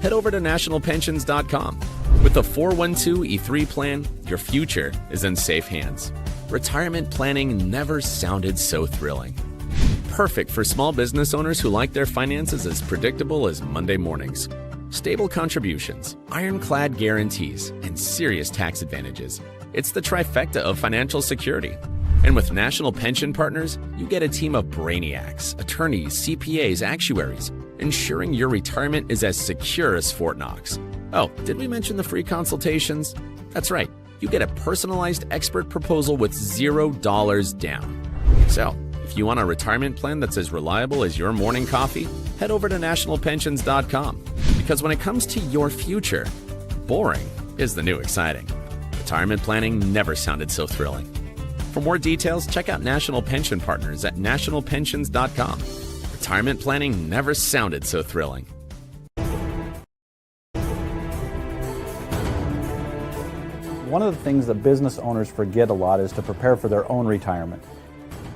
head over to nationalpensions.com. With the 412(e)(3 plan, your future is in safe hands. Retirement planning never sounded so thrilling. Perfect for small business owners who like their finances as predictable as Monday mornings. Stable contributions, ironclad guarantees, and serious tax advantages. It's the trifecta of financial security. And with National Pension Partners, you get a team of brainiacs, attorneys, CPAs, actuaries, ensuring your retirement is as secure as Fort Knox. Oh, did we mention the free consultations? That's right, you get a personalized expert proposal with $0 down. So, if you want a retirement plan that's as reliable as your morning coffee, head over to nationalpensions.com. Because when it comes to your future, boring is the new exciting. Retirement planning never sounded so thrilling. For more details, check out National Pension Partners at nationalpensions.com. Retirement planning never sounded so thrilling. One of the things that business owners forget a lot is to prepare for their own retirement.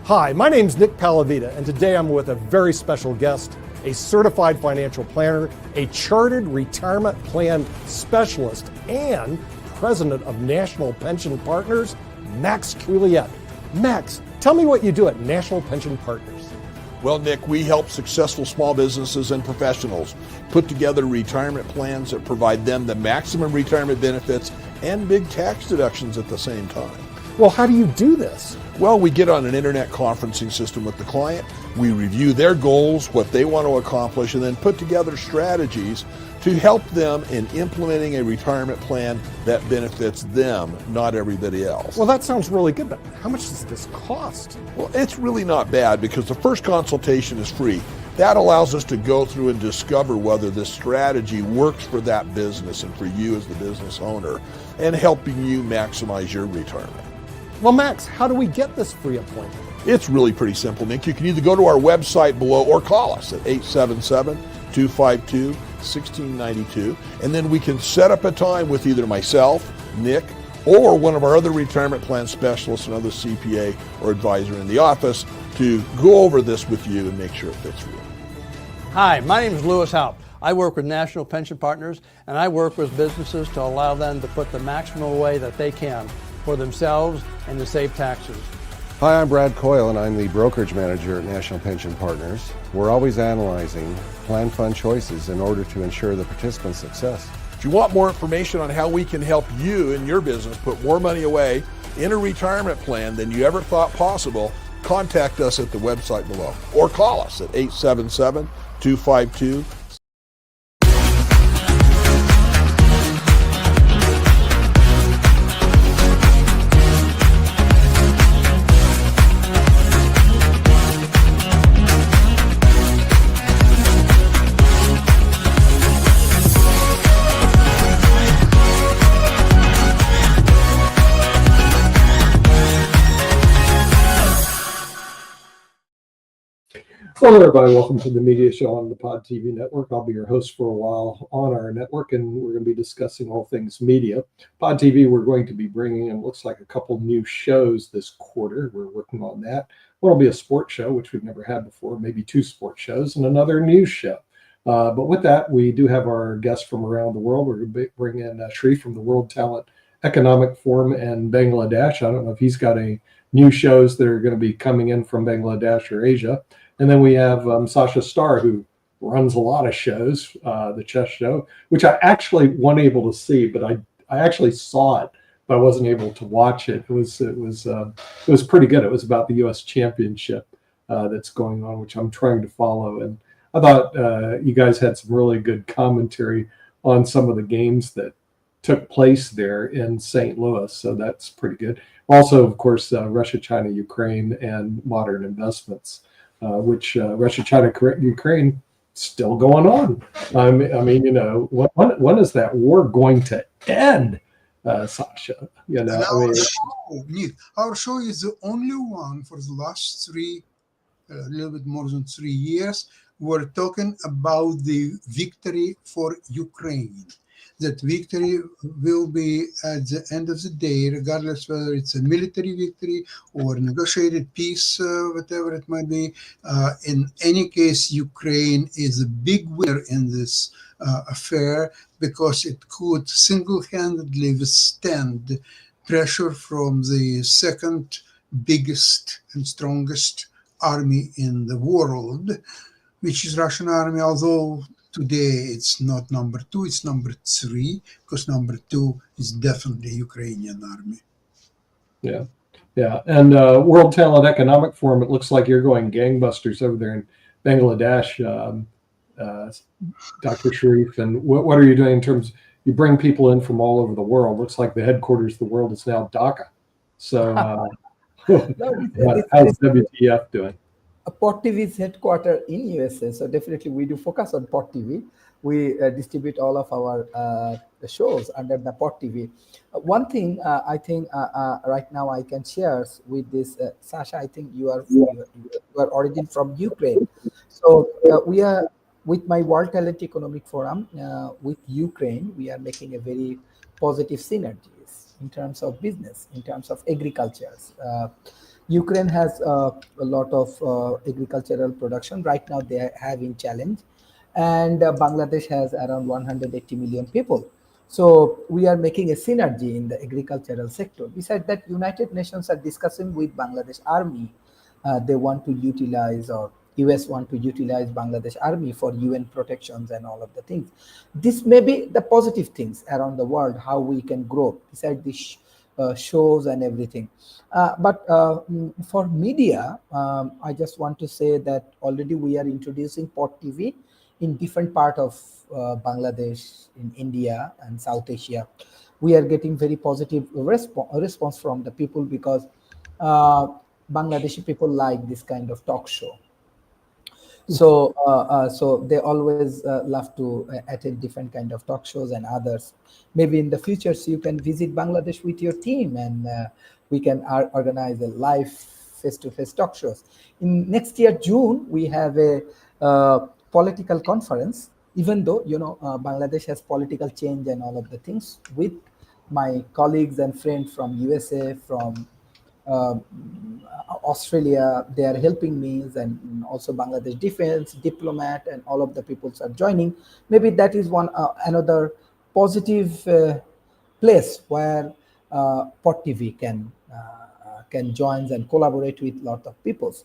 Hi, my name's Nick Palavita, and today I'm with a very special guest, a certified financial planner, a chartered retirement plan specialist, and president of National Pension Partners, Max Truliette. Max, tell me what you do at National Pension Partners. Well, Nick, we help successful small businesses and professionals put together retirement plans that provide them the maximum retirement benefits and big tax deductions at the same time. Well, how do you do this? Well, we get on an internet conferencing system with the client. We review their goals, what they want to accomplish, and then put together strategies to help them in implementing a retirement plan that benefits them, not everybody else. Well, that sounds really good, but how much does this cost? Well, it's really not bad because the first consultation is free. That allows us to go through and discover whether this strategy works for that business and for you as the business owner and helping you maximize your retirement. Well, Max, how do we get this free appointment? It's really pretty simple, Nick. You can either go to our website below or call us at 877-252-1692, and then we can set up a time with either myself, Nick, or one of our other retirement plan specialists, another CPA or advisor in the office, to go over this with you and make sure it fits for you. Hi, my name is Lewis Haupt. I work with National Pension Partners, and I work with businesses to allow them to put the maximum away that they can for themselves and to save taxes. Hi, I'm Brad Coyle, and I'm the brokerage manager at National Pension Partners. We're always analyzing plan fund choices in order to ensure the participant's success. If you want more information on how we can help you and your business put more money away in a retirement plan than you ever thought possible, contact us at the website below or call us at 877-252-1692. Hello, everybody. Welcome to the media show on the Pod TV network. I'll be your host for a while on our network, and we're going to be discussing all things media. Pod TV, we're going to be bringing in, looks like, a couple new shows this quarter. We're working on that. One will be a sports show, which we've never had before, maybe two sports shows, and another news show. But with that, we do have our guests from around the world. We're going to bring in Sri from the World Talent Economic Forum in Bangladesh. I don't know if he's got any new shows that are going to be coming in from Bangladesh or Asia. And then we have Sasha Starr, who runs a lot of shows, the chess show, which I actually wasn't able to see, but I actually saw it, but I wasn't able to watch it. It was pretty good. It was about the U.S. Championship that's going on, which I'm trying to follow. And I thought you guys had some really good commentary on some of the games that took place there in St. Louis, so that's pretty good. Also, of course, Russia, China, Ukraine, and modern investments. Which Russia, China, Ukraine still going on. I mean, you know, when is that war going to end, Sasha? You know, our show is the only one for the last a little bit more than 3 years, we're talking about the victory for Ukraine. That victory will be at the end of the day, regardless whether it's a military victory or negotiated peace, whatever it might be. In any case, Ukraine is a big winner in this affair because it could single-handedly withstand pressure from the second biggest and strongest army in the world, which is Russian army, although today it's not number 2, it's number 3, because number 2 is definitely Ukrainian army. Yeah. Yeah. And World Talent Economic Forum, it looks like you're going gangbusters over there in Bangladesh, Dr. Sharif. And what are you doing in terms, you bring people in from all over the world. Looks like the headquarters of the world is now Dhaka. So how's WTF doing? Pod TV is headquartered in USA, so definitely we do focus on Pod TV. We distribute all of our shows under the Pod TV. One thing I think right now I can share with this, Sasha, I think you are origin from Ukraine. So we are, with my World Talent Economic Forum, with Ukraine, we are making a very positive synergies in terms of business, in terms of agriculture. Ukraine has a lot of agricultural production. Right now they are having challenge. And Bangladesh has around 180 million people. So we are making a synergy in the agricultural sector. Besides that, United Nations are discussing with Bangladesh Army. They want to utilize, or US want to utilize Bangladesh Army for UN protections and all of the things. This may be the positive things around the world, how we can grow besides this shows and everything. But for media, I just want to say that already we are introducing Pod TV in different part of Bangladesh, in India and South Asia. We are getting very positive response from the people because Bangladeshi people like this kind of talk show. So so they always love to attend different kind of talk shows and others. Maybe in the future, so you can visit Bangladesh with your team and we can organize a live face-to-face talk shows. In next year, June, we have a political conference, even though, you know, Bangladesh has political change and all of the things. With my colleagues and friends from USA, from Australia, they are helping me, and also Bangladesh Defense, Diplomat, and all of the people are joining. Maybe that is one another positive place where Pod TV can join and collaborate with a lot of peoples.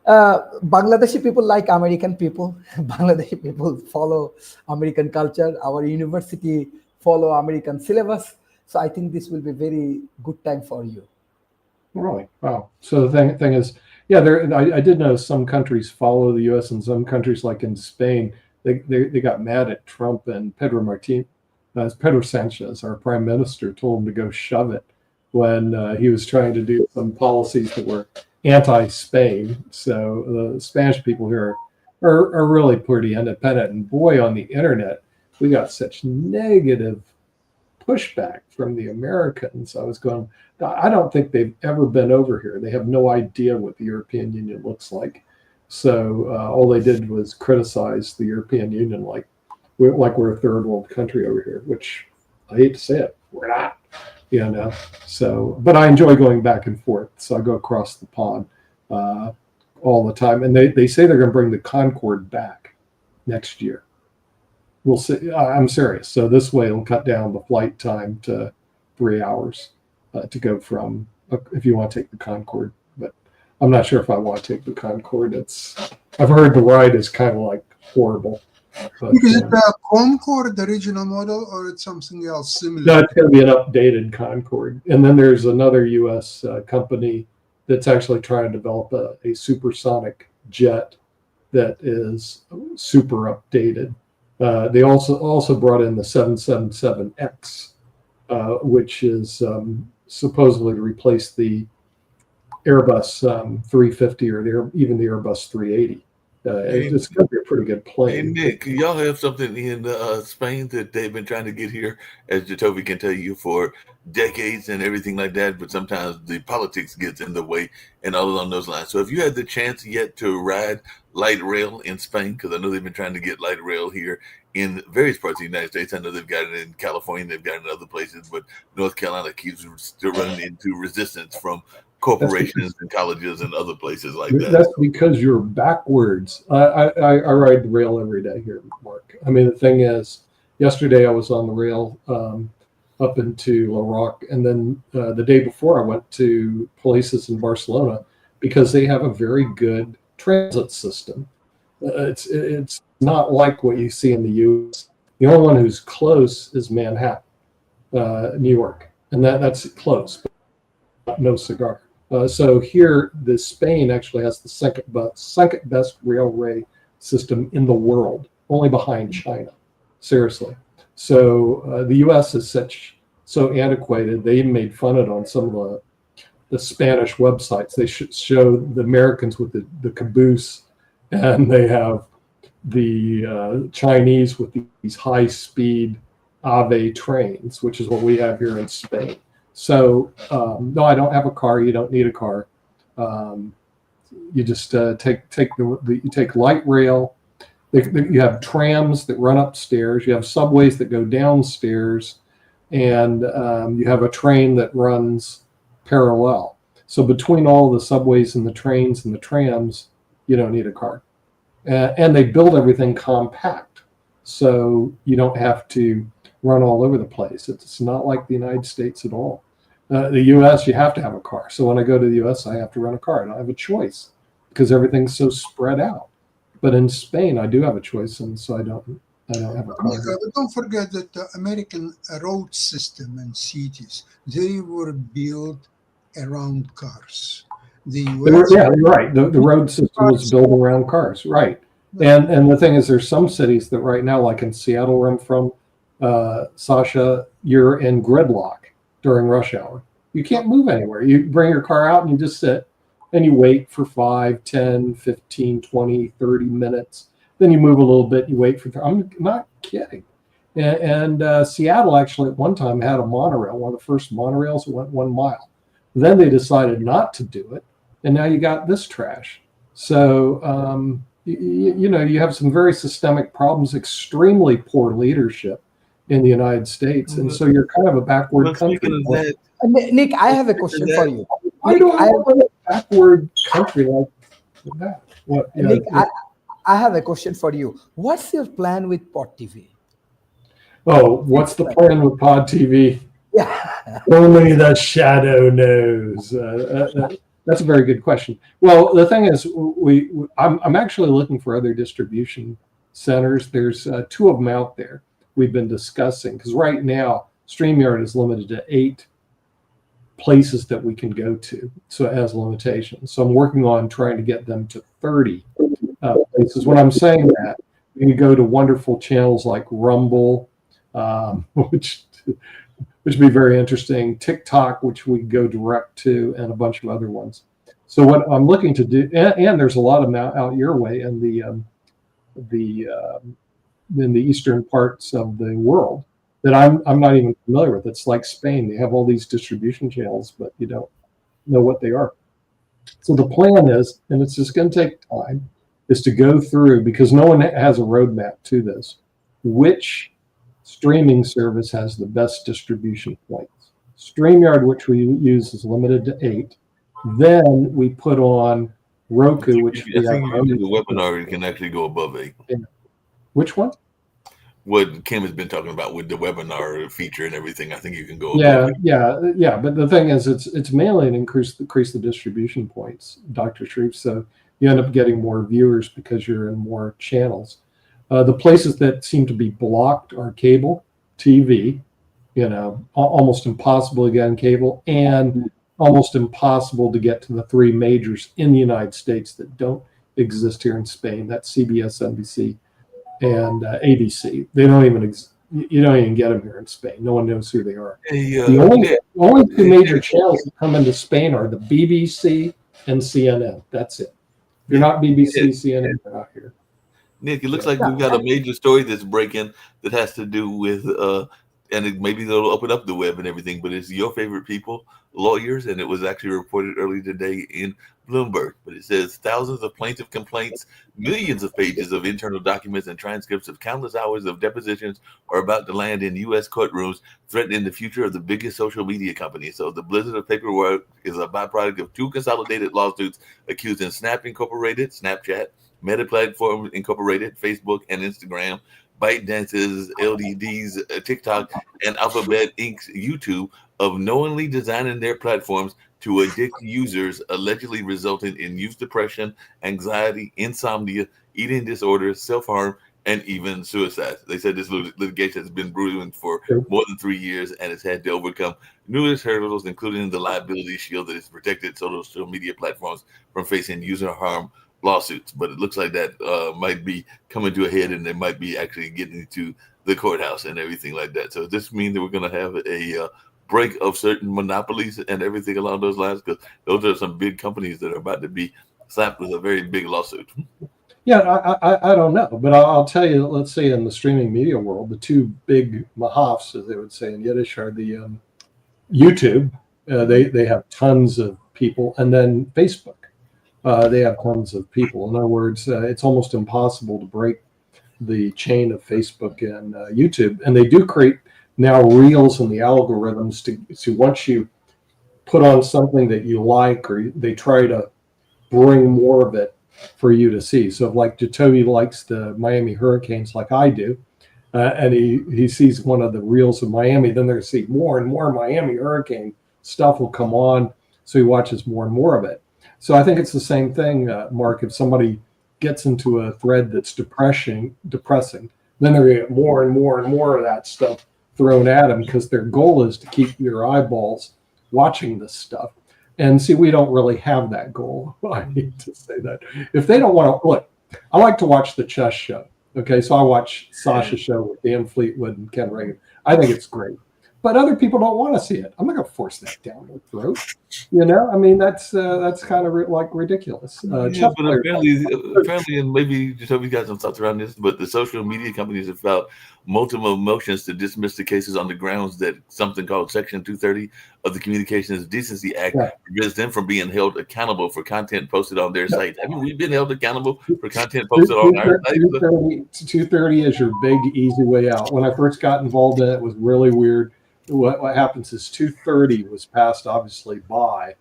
Bangladeshi people like American people. Bangladeshi people follow American culture. Our university follow American syllabus. So I think this will be very good time for you. Really? Wow. So the thing is, yeah, I did know some countries follow the U.S. and some countries, like in Spain, they got mad at Trump, and Pedro Sanchez, our prime minister, told him to go shove it when he was trying to do some policies that were anti-Spain. So the Spanish people here are really pretty independent. And boy, on the internet, we got such negative pushback from the Americans. I was going, I don't think they've ever been over here. They have no idea what the European Union looks like. So all they did was criticize the European Union like we're a third world country over here, which I hate to say it, we're not, you know. So, but I enjoy going back and forth. So I go across the pond all the time. And they say they're going to bring the Concorde back next year. We'll see. I'm serious. So this way it'll cut down the flight time to 3 hours to go from, if you want to take the Concorde. But I'm not sure if I want to take the Concorde. I've heard the ride is kind of like horrible. But, is it the Concorde, the original model, or it's something else similar? No, it's going to be an updated Concorde. And then there's another U.S. Company that's actually trying to develop a supersonic jet that is super updated. They also brought in the 777X, which is supposedly to replace the Airbus 350 or even the Airbus 380. It's going to be a pretty good plane. Hey, Nick, y'all have something in Spain that they've been trying to get here, as Jacoby can tell you, for decades and everything like that, but sometimes the politics gets in the way and all along those lines. So if you had the chance yet to ride light rail in Spain? Because I know they've been trying to get light rail here in various parts of the United States. I know they've got it in California, they've got it in other places, but North Carolina keeps still running into resistance from corporations and colleges and other places like that. That's because you're backwards. I ride the rail every day here, Mark. I mean, the thing is, yesterday I was on the rail up into La Roque, and then the day before I went to places in Barcelona because they have a very good transit system. It's not like what you see in the U.S. The only one who's close is Manhattan, New York, and that's close, but no cigar. So here, the Spain actually has the second best railway system in the world, only behind China. Seriously. So the U.S. is so antiquated. They even made fun of it on some of the Spanish websites. They should show the Americans with the caboose, and they have the Chinese with these high-speed AVE trains, which is what we have here in Spain. So no, I don't have a car. You don't need a car. You just take light rail. You have trams that run upstairs. You have subways that go downstairs, and you have a train that runs parallel. So between all the subways and the trains and the trams, you don't need a car. And they build everything compact, so you don't have to run all over the place. It's not like the United States at all. The U.S., you have to have a car. So when I go to the U.S., I have to rent a car. I don't have a choice because everything's so spread out. But in Spain, I do have a choice, and so I don't have a car. But don't forget that the American road system and cities, they were built around cars. You're right. The road system was built around cars, right? And the thing is, there's some cities that right now, like in Seattle, where I'm from, Sasha, you're in gridlock during rush hour. You can't move anywhere. You bring your car out and you just sit and you wait for 5, 10, 15, 20, 30 minutes. Then you move a little bit, you wait for, I'm not kidding. And Seattle actually at one time had a monorail, one of the first monorails that went 1 mile. Then they decided not to do it. And now you got this trash. So, you have some very systemic problems, extremely poor leadership in the United States. And so you're kind of a backward country. Nick, I have a question for you. Why do I have a backward country like that? What, Nick, I have a question for you. What's your plan with Pod TV? Oh, what's the plan with Pod TV? Yeah. Only the shadow knows. That's a very good question. Well, the thing is, I'm actually looking for other distribution centers. There's 2 of them out there we've been discussing, because right now StreamYard is limited to 8 places that we can go to, so it has limitations. So I'm working on trying to get them to 30 places. When I'm saying that, you can go to wonderful channels like Rumble, which would be very interesting, TikTok, which we go direct to, and a bunch of other ones. So what I'm looking to do, and there's a lot of them out your way in the eastern parts of the world that I'm not even familiar with. It's like Spain. They have all these distribution channels, but you don't know what they are. So the plan is, and it's just going to take time, is to go through, because no one has a roadmap to this, which streaming service has the best distribution points. StreamYard, which we use, is limited to 8. Then we put on Roku, which I think you do the webinar, you can actually go above 8. Yeah. Which one? What Kim has been talking about with the webinar feature and everything, I think you can go Yeah, above 8. yeah. But the thing is, it's mainly to increase the distribution points, Dr. Shreve. So you end up getting more viewers because you're in more channels. The places that seem to be blocked are cable TV, almost impossible to get on cable, and almost impossible to get to the 3 majors in the United States that don't exist here in Spain. That's CBS, NBC, and ABC. They don't even you don't even get them here in Spain. No one knows who they are. The only 2 major channels that come into Spain are the BBC and CNN. That's it. If you're not BBC, CNN, they're not here. Nick, it looks like we've got a major story that's breaking that has to do with, and maybe they'll open up the web and everything, but it's your favorite people, lawyers, and it was actually reported early today in Bloomberg, but it says thousands of plaintiff complaints, millions of pages of internal documents, and transcripts of countless hours of depositions are about to land in U.S. courtrooms, threatening the future of the biggest social media company. So the blizzard of paperwork is a byproduct of 2 consolidated lawsuits accusing Snap Incorporated, Snapchat, Meta Platforms Incorporated, Facebook, and Instagram, ByteDance's, LDD's, TikTok, and Alphabet Inc.'s YouTube of knowingly designing their platforms to addict users, allegedly resulting in youth depression, anxiety, insomnia, eating disorders, self-harm, and even suicide. They said this litigation has been brewing for more than 3 years and has had to overcome numerous hurdles, including the liability shield that has protected social media platforms from facing user harm lawsuits. But it looks like that might be coming to a head, and they might be actually getting to the courthouse and everything like that. So does this mean that we're going to have a break of certain monopolies and everything along those lines? Because those are some big companies that are about to be slapped with a very big lawsuit. Yeah, I don't know, but I'll tell you, let's say in the streaming media world, the 2 big mahafs, as they would say in Yiddish, are the YouTube. They have tons of people, and then Facebook. They have tons of people. In other words, it's almost impossible to break the chain of Facebook and YouTube. And they do create now reels and the algorithms to once you put on something that you like, or they try to bring more of it for you to see. So if like Jacoby likes the Miami Hurricanes like I do, and he sees one of the reels of Miami, then they're going to see more and more Miami Hurricane stuff will come on. So he watches more and more of it. So I think it's the same thing, Mark. If somebody gets into a thread that's depressing, then they're going to get more and more and more of that stuff thrown at them, because their goal is to keep your eyeballs watching this stuff. And see, we don't really have that goal. I need to say that. If they don't want to, look, I like to watch the chess show. Okay, so I watch Sasha's show with Dan Fleetwood and Ken Reagan. I think it's great. But other people don't want to see it. I'm not going to force that down their throat. You know, I mean, that's kind of like ridiculous. Yeah, but apparently, and maybe just hope you got some thoughts around this, but the social media companies have filed multiple motions to dismiss the cases on the grounds that something called Section 230 of the Communications Decency Act prevents them from being held accountable for content posted on their site. Haven't we been held accountable for content posted on our site? 230 is your big, easy way out. When I first got involved in it, it was really weird. What happens is 230 was passed, obviously, by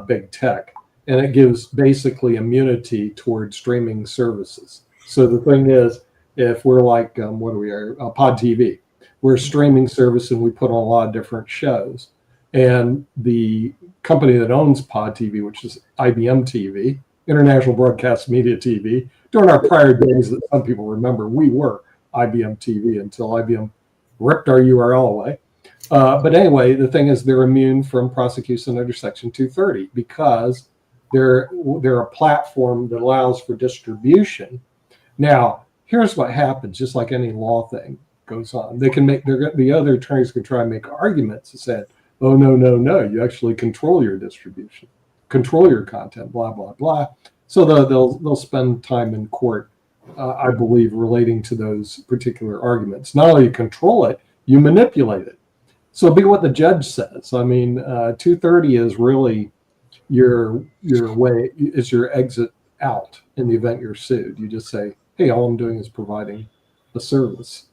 big tech, and it gives basically immunity towards streaming services. So the thing is, if we're like, what are we, Pod TV, we're a streaming service and we put on a lot of different shows. And the company that owns Pod TV, which is IBM TV, International Broadcast Media TV, during our prior days that some people remember, we were IBM TV until IBM ripped our URL away. But anyway, the thing is, they're immune from prosecution under Section 230 because they're a platform that allows for distribution. Now, here's what happens, just like any law thing goes on. They can make the other attorneys can try and make arguments that said, oh, no, you actually control your distribution, control your content, blah, blah, blah. So they'll spend time in court, I believe, relating to those particular arguments. Not only you control it, you manipulate it. So be what the judge says. I mean, 230 is really your way, is your exit out in the event you're sued. You just say, hey, all I'm doing is providing a service.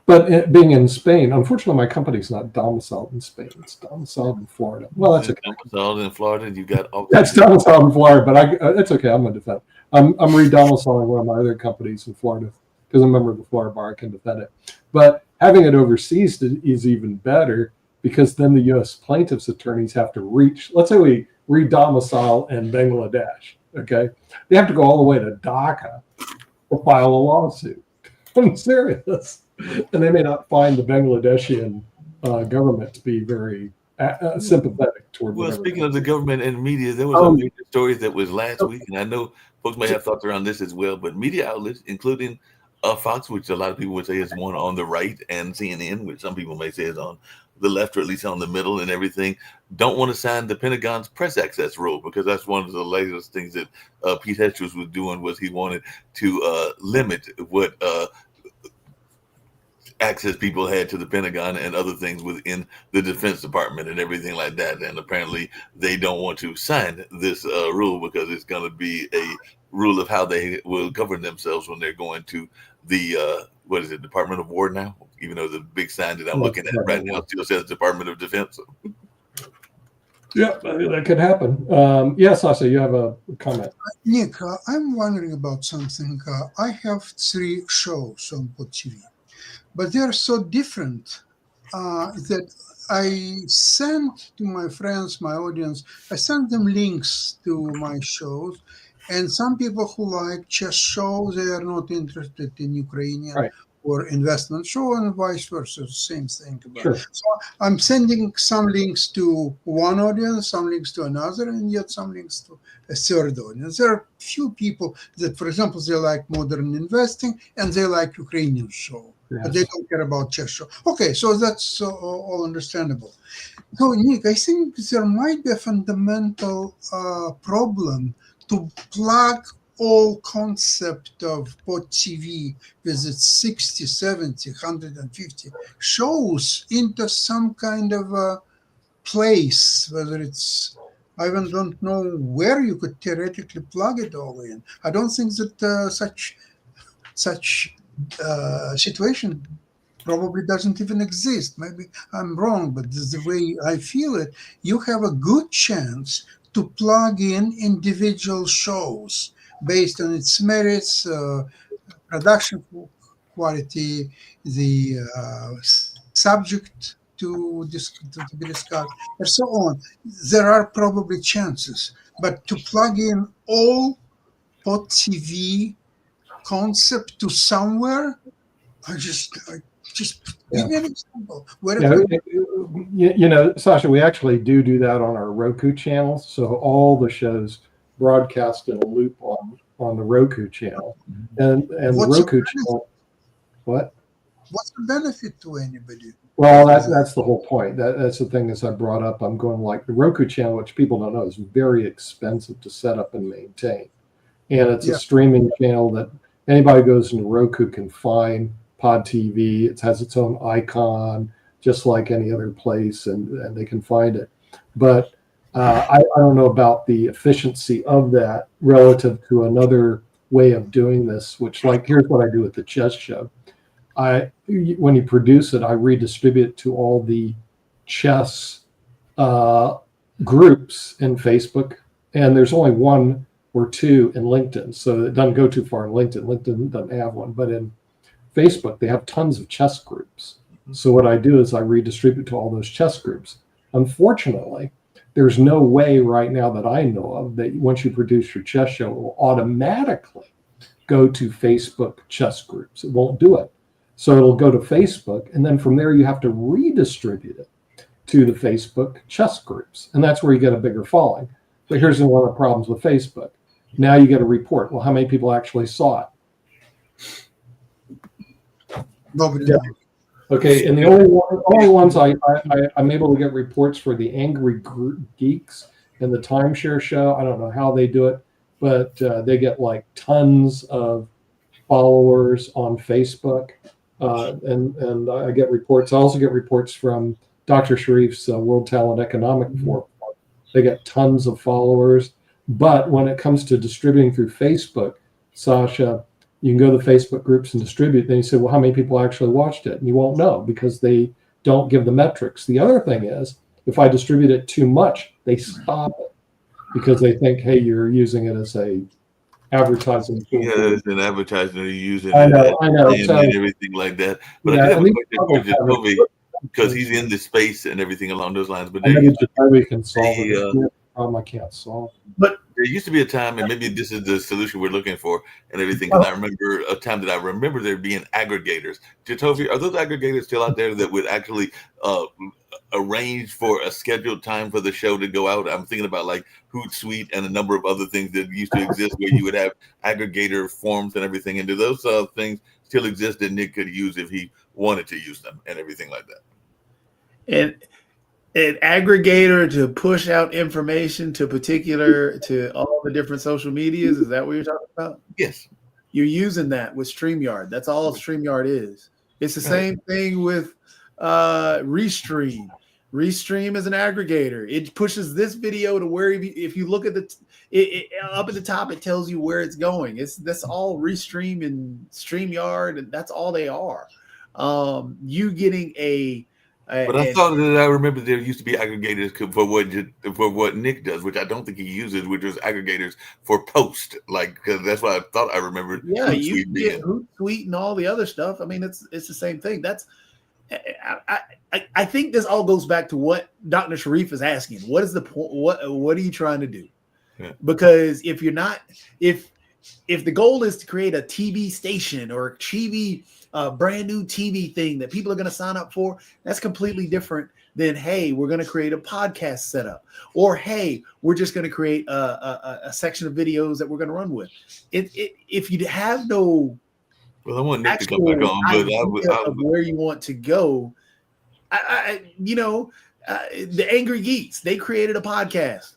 But being in Spain, unfortunately, my company's not domiciled in Spain. It's domiciled in Florida. Well, that's okay. Domiciled in Florida, you got all. That's domiciled in Florida, but that's okay. I'm going to defend. I'm re-domiciling one of my other companies in Florida because I'm a member of the Florida bar. I can defend it. But having it overseas is even better, because then the U.S. plaintiffs' attorneys have to reach. Let's say we re-domicile in Bangladesh. Okay, they have to go all the way to Dhaka to file a lawsuit. I'm serious. And they may not find the Bangladeshi government to be very sympathetic toward. Well, speaking of the government and media, there was a major story that was last week, and I know folks may have thoughts around this as well, but media outlets, including Fox, which a lot of people would say is one on the right, and CNN, which some people may say is on the left, or at least on the middle and everything, don't want to sign the Pentagon's press access rule, because that's one of the latest things that Pete Hegseth was doing, was he wanted to limit what access people had to the Pentagon and other things within the Defense Department and everything like that. And apparently they don't want to sign this rule because it's going to be a rule of how they will govern themselves when they're going to the, what is it, Department of War now? Even though the big sign that I'm looking at right now still says Department of Defense. Yeah, that could happen. Yes, Sasha, you have a comment. Nick, I'm wondering about something. I have 3 shows on Pod TV, but they're so different that I sent to my friends, my audience, I sent them links to my shows. And some people who like chess shows, they are not interested in Ukrainian or investment show, and vice versa, same thing. Sure. So I'm sending some links to one audience, some links to another, and yet some links to a third audience. There are few people that, for example, they like modern investing and they like Ukrainian show, but they don't care about chess show. Okay, so that's all understandable. So, Nick, I think there might be a fundamental problem to plug all concept of Pod TV with its 60, 70, 150 shows into some kind of a place, whether it's, I even don't know where you could theoretically plug it all in. I don't think that such situation probably doesn't even exist. Maybe I'm wrong, but this is the way I feel it. You have a good chance to plug in individual shows based on its merits, production quality, the subject to be discussed, and so on. There are probably chances, but to plug in all Pod TV concept to somewhere, just give me an example. You know, Sasha, we actually do that on our Roku channel. So all the shows broadcast in a loop on the Roku channel, and the Roku channel. What? What's the benefit to anybody? Well, that's the whole point. That's the thing as I brought up. I'm going like the Roku channel, which people don't know is very expensive to set up and maintain, and it's a streaming channel that anybody goes into Roku can find Pod TV. It has its own icon, just like any other place, and they can find it. But I don't know about the efficiency of that relative to another way of doing this, which, like, here's what I do with the chess show. When you produce it, I redistribute it to all the chess groups in Facebook, and there's only 1 or 2 in LinkedIn, so it doesn't go too far in LinkedIn. LinkedIn doesn't have one, but in Facebook, they have tons of chess groups. So what I do is I redistribute to all those chess groups. Unfortunately, there's no way right now that I know of that once you produce your chess show, it will automatically go to Facebook chess groups. It won't do it. So it'll go to Facebook, and then from there you have to redistribute it to the Facebook chess groups. And that's where you get a bigger following. But here's one of the problems with Facebook. Now you get a report. Well, how many people actually saw it? Nobody. Yeah. Okay, and the only ones I'm able to get reports for the Angry Geeks and the Timeshare Show. I don't know how they do it, but they get like tons of followers on Facebook, and I get reports. I also get reports from Dr. Sharif's World Talent Economic Forum. They get tons of followers, but when it comes to distributing through Facebook, Sasha, you can go to Facebook groups and distribute. Then you say, well, how many people actually watched it? And you won't know because they don't give the metrics. The other thing is, if I distribute it too much, they stop it because they think, hey, you're using it as a advertising tool. Yeah, it's an advertising. You use it. I know. And everything like that. But I do have a question for Jacoby because he's in the space and everything along those lines. But maybe Jacoby can solve it. I can't solve. But there used to be a time, and maybe this is the solution we're looking for and everything. And I remember a time that I remember there being aggregators. Jacoby, are those aggregators still out there that would actually arrange for a scheduled time for the show to go out? I'm thinking about like Hootsuite and a number of other things that used to exist where you would have aggregator forms and everything. And do those things still exist that Nick could use if he wanted to use them and everything like that? And an aggregator to push out information to all the different social medias. Is that what you're talking about? Yes. You're using that with StreamYard. That's all StreamYard is. It's the same thing with Restream. Restream is an aggregator. It pushes this video to where if you look at up at the top, it tells you where it's going. That's all Restream and StreamYard, and that's all they are. You getting but I thought that I remember there used to be aggregators for what Nick does, which I don't think he uses, which is aggregators for post. Like, because that's what I thought I remembered. Yeah, you get Hootsuite and all the other stuff. I mean, it's the same thing. That's I think this all goes back to what Dr. Sharif is asking. What is the point? What are you trying to do? Yeah. Because if you're not, if the goal is to create a TV station or a TV brand new TV thing that people are going to sign up for, that's completely different than, hey, we're going to create a podcast setup, or hey, we're just going to create a section of videos that we're going to run with. If you have no I want Nick to come back on, but where you want to go, the Angry Geeks, they created a podcast.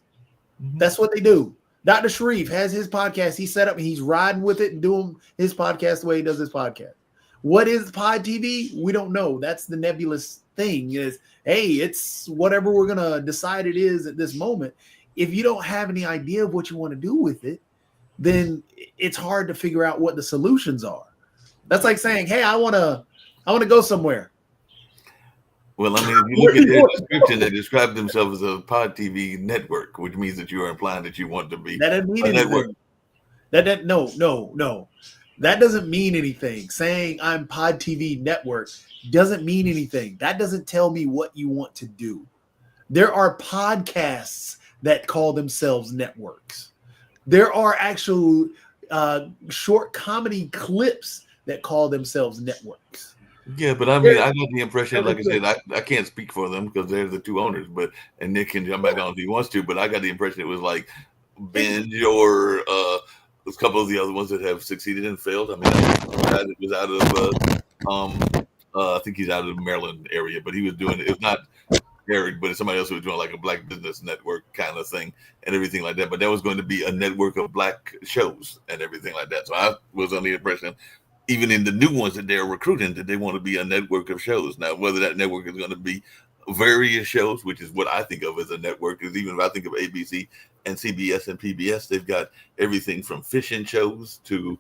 Mm-hmm. That's what they do. Dr. Sharif has his podcast. He set up and he's riding with it and doing his podcast the way he does his podcast. What is Pod TV? We don't know. That's the nebulous thing is, hey, it's whatever we're going to decide it is at this moment. If you don't have any idea of what you want to do with it, then it's hard to figure out what the solutions are. That's like saying, hey, I want to go somewhere. Well, I mean, if you look at their description, they describe themselves as a Pod TV network, which means that you are implying that you want to be that doesn't mean a network. No. That doesn't mean anything. Saying I'm Pod TV network doesn't mean anything. That doesn't tell me what you want to do. There are podcasts that call themselves networks. There are actual short comedy clips that call themselves networks. Yeah, but I mean, I got the impression, like I said, I can't speak for them because they're the two owners, and Nick can jump back on if he wants to, but I got the impression it was like Binge or a couple of the other ones that have succeeded and failed. I mean, it was out of, I think he's out of the Maryland area, but he was doing it. It's not Eric, but it's somebody else who was doing like a Black Business Network kind of thing and everything like that. But that was going to be a network of Black shows and everything like that. So I was on the impression, even in the new ones that they're recruiting, that they want to be a network of shows. Now, whether that network is going to be various shows, which is what I think of as a network, because even if I think of ABC and CBS and PBS, they've got everything from fishing shows to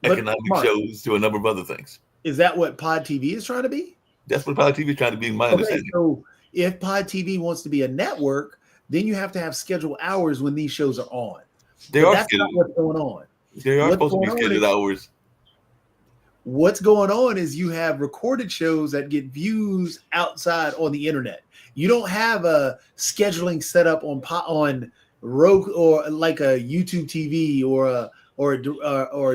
economic shows to a number of other things. Is that what Pod TV is trying to be? That's what Pod TV is trying to be, in my understanding. So if Pod TV wants to be a network, then you have to have scheduled hours when these shows are on. That's not what's going on. They are supposed to be scheduled hours. What's going on is you have recorded shows that get views outside on the internet. You don't have a scheduling set up on Roku or like a YouTube TV or a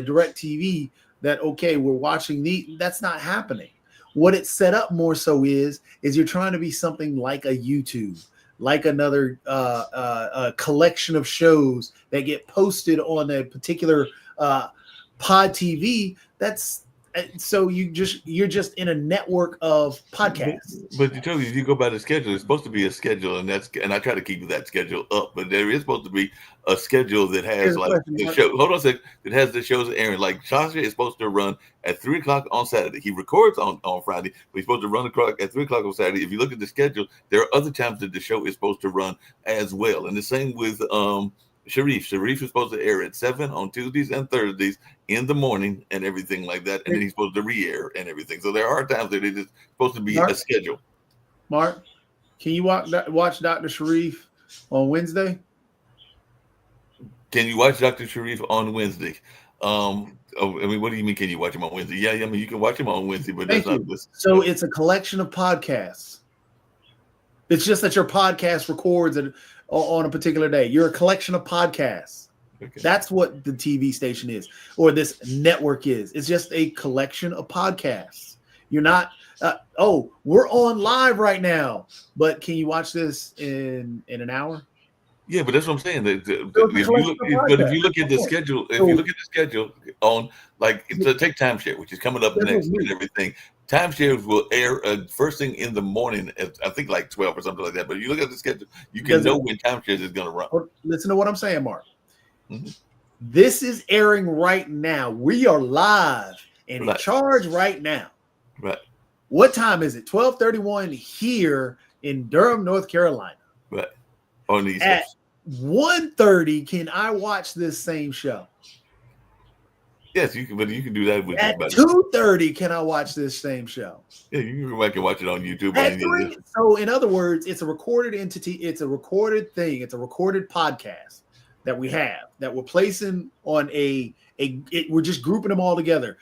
Direct TV that, okay, we're watching that's not happening. What it's set up more so is you're trying to be something like a YouTube, like another collection of shows that get posted on a particular Pod TV. So you're just in a network of podcasts. But you tell me, if you go by the schedule, it's supposed to be a schedule, and I try to keep that schedule up. But there is supposed to be a schedule that has the show. Hold on a second. That has the shows airing. Like Sasha is supposed to run at 3:00 on Saturday. He records on Friday, but he's supposed to run at 3:00 on Saturday. If you look at the schedule, there are other times that the show is supposed to run as well. And the same with Sharif. Sharif is supposed to air at 7 on Tuesdays and Thursdays in the morning and everything like that. And then he's supposed to re-air and everything. So there are times that it is supposed to be a schedule. Mark, can you watch Dr. Sharif on Wednesday? Can you watch Dr. Sharif on Wednesday? I mean, what do you mean, can you watch him on Wednesday? Yeah, I mean, you can watch him on Wednesday, but that's not this. So it's a collection of podcasts. It's just that your podcast records on a particular day. You're a collection of podcasts. Okay. That's what the TV station is, or this network is. It's just a collection of podcasts. You're not, we're on live right now, but can you watch this in an hour? Yeah, but that's what I'm saying. If you look at the schedule, on, like, so take Timeshare, which is coming up next and everything. Timeshares will air first thing in the morning at, I think, like 12 or something like that. But if you look at the schedule, you can know when Timeshares is going to run. Listen to what I'm saying, Mark. Mm-hmm. This is airing right now. We are live and in charge right now. Right. What time is it? 12:31 here in Durham, North Carolina. Right. On these At 1:30, can I watch this same show? Yes, you can, but you can do that with At 2:30, can I watch this same show? Yeah, you can go back and watch it on YouTube. So, in other words, it's a recorded entity. It's a recorded thing. It's a recorded podcast that we have that we're placing on we're just grouping them all together.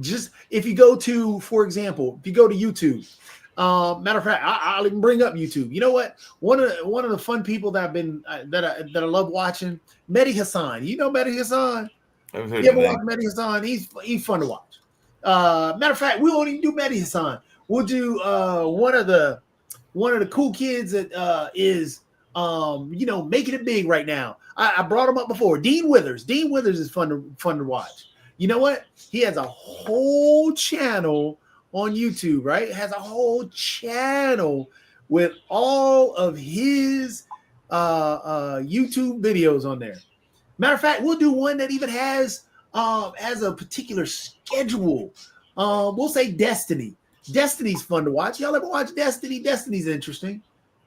Just if you go to, for example, if you go to YouTube, matter of fact, I'll even bring up YouTube. You know what? One of the fun people that I've been that I love watching, Mehdi Hassan. You know Mehdi Hassan? You ever watch Mehdi Hassan? He's fun to watch. Matter of fact, we won't even do Mehdi Hassan. We'll do one of the cool kids that is making it big right now. I brought him up before. Dean Withers. Dean Withers is fun to watch. You know what? He has a whole channel on YouTube, right? Has a whole channel with all of his YouTube videos on there. Matter of fact, we'll do one that even has a particular schedule. We'll say Destiny. Destiny's fun to watch. Y'all ever watch Destiny? Destiny's interesting.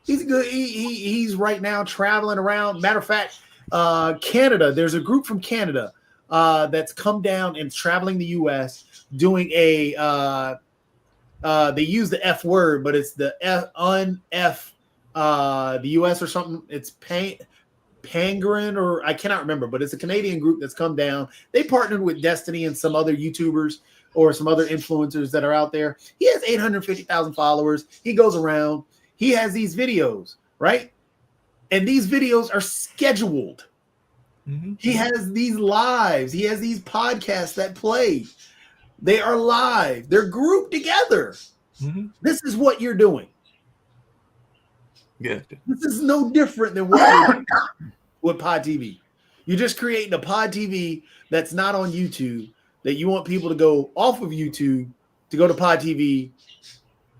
He's good. He's right now traveling around. Matter of fact, Canada. There's a group from Canada that's come down and traveling the U.S. doing they use the F word, but it's the the U.S. or something. It's Pangolin, or I cannot remember, but it's a Canadian group that's come down. They partnered with Destiny and some other YouTubers or some other influencers that are out there. He has 850,000 followers. He goes around. He has these videos, right? And these videos are scheduled. Mm-hmm. He has these lives. He has these podcasts that play. They are live. They're grouped together. Mm-hmm. This is what you're doing. Yeah. This is no different than what you're doing with Pod TV. You're just creating a Pod TV that's not on YouTube, that you want people to go off of YouTube to go to Pod TV,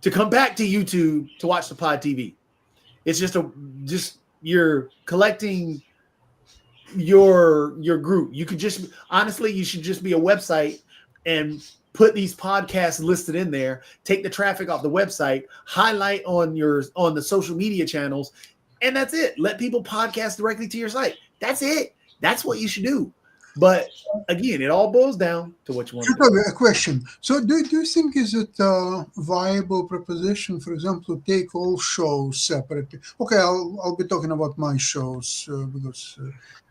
to come back to YouTube to watch the Pod TV. It's just you're collecting your group. You could just honestly, you should just be a website and put these podcasts listed in there, take the traffic off the website, highlight on the social media channels, and that's it. Let people podcast directly to your site. That's it. That's what you should do. But again, it all boils down to what you want to do. A question. So do you think is it a viable proposition, for example, to take all shows separately? Okay, I'll be talking about my shows because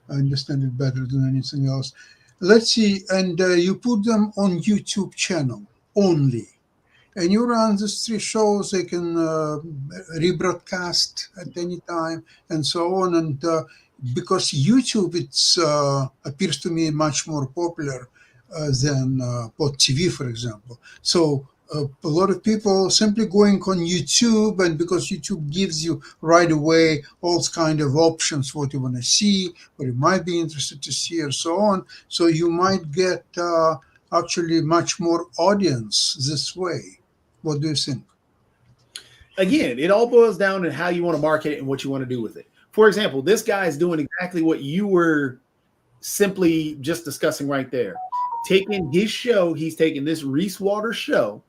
I understand it better than anything else. Let's see, and you put them on YouTube channel only. And you run these 3 shows, they can rebroadcast at any time and so on. And because YouTube, appears to me much more popular than Pod TV, for example. So a lot of people simply going on YouTube, and because YouTube gives you right away all kind of options, what you want to see, what you might be interested to see, and so on. So you might get actually much more audience this way. What do you think? Again, it all boils down to how you want to market it and what you want to do with it. For example, this guy is doing exactly what you were simply just discussing right there. Taking his show, he's taking this Reese Waters show.